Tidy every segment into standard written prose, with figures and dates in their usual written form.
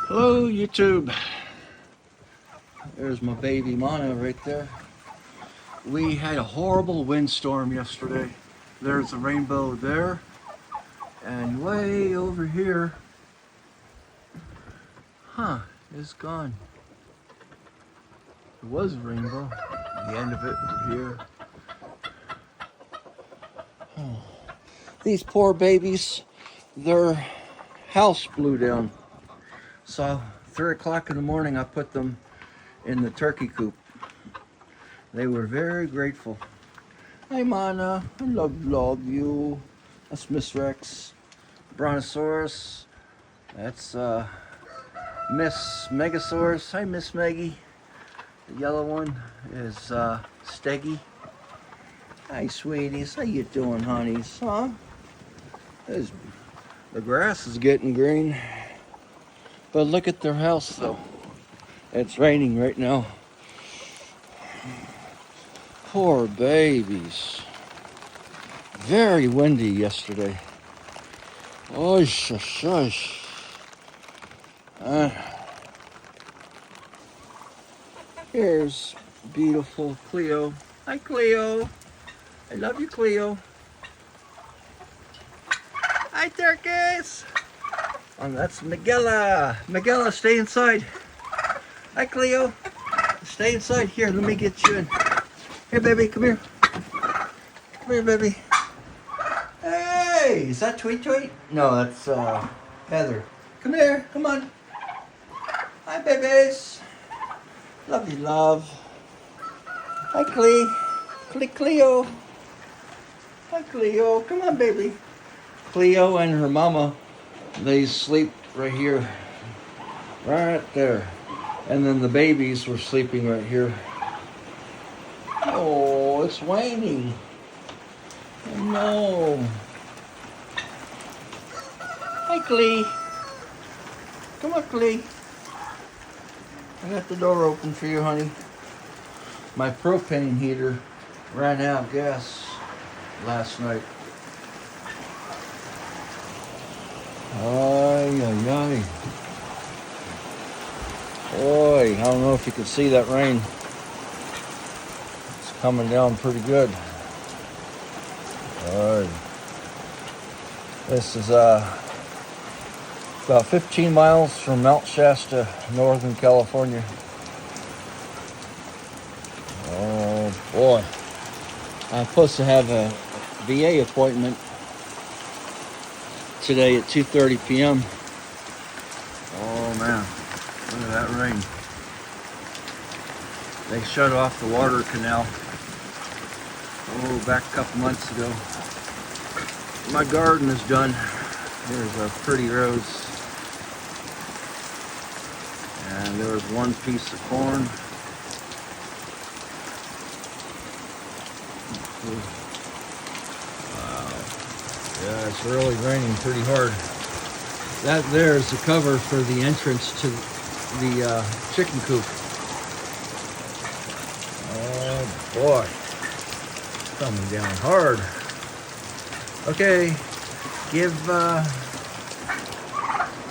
Hello YouTube. There's my baby Mana right there. We had a horrible windstorm yesterday. There's a rainbow there, and way over here, it's gone. It was a rainbow. The end of it over here. Oh. These poor babies, their house blew down. So 3 o'clock in the morning, I put them in the turkey coop. They were very grateful. Hi Mana, I love you. That's Miss Rex. Brontosaurus. That's Miss Megasaurus. Hi Miss Maggie. The yellow one is Steggy. Hi sweeties, how you doing honeys? Huh? The grass is getting green. But look at their house though. It's raining right now. Poor babies. Very windy yesterday. Oh, shush. Here's beautiful Cleo. Hi Cleo. I love you Cleo. Hi turkeys. And that's Miguela. Miguela, stay inside. Hi Cleo. Stay inside. Here, let me get you in. Here baby, come here. Come here baby. Hey, is that Tweet Tweet? No, that's Heather. Come here, come on. Hi babies. Love you, love. Hi Cleo. Hi Cleo, come on baby. Cleo and her mama, they sleep right here. Right there. And then the babies were sleeping right here. Oh, it's raining. Oh no. Hi Clee. Come on Clee. I got the door open for you, honey. My propane heater ran out of gas last night. Ay. Boy, I don't know if you can see that rain. It's coming down pretty good. Alright. This is about 15 miles from Mount Shasta, Northern California. Oh boy. I'm supposed to have a VA appointment today at 2:30 p.m. Oh man, look at that rain. They shut off the water canal back a couple months ago. My garden is done. There's a pretty rose. And there was one piece of corn. Wow. Yeah, it's really raining pretty hard. That there is the cover for the entrance to the chicken coop. Oh boy. Coming down hard. Okay. Give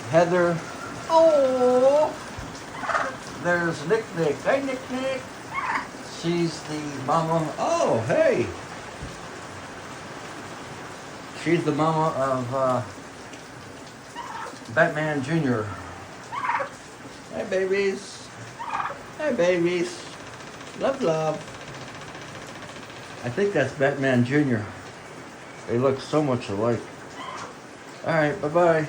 Heather. Oh, there's Nick. Hey, Nick. She's the mama. Oh, hey. She's the mama of Batman Jr. Hey, babies. Hey, babies. Love. I think that's Batman Jr. They look so much alike. All right, bye-bye.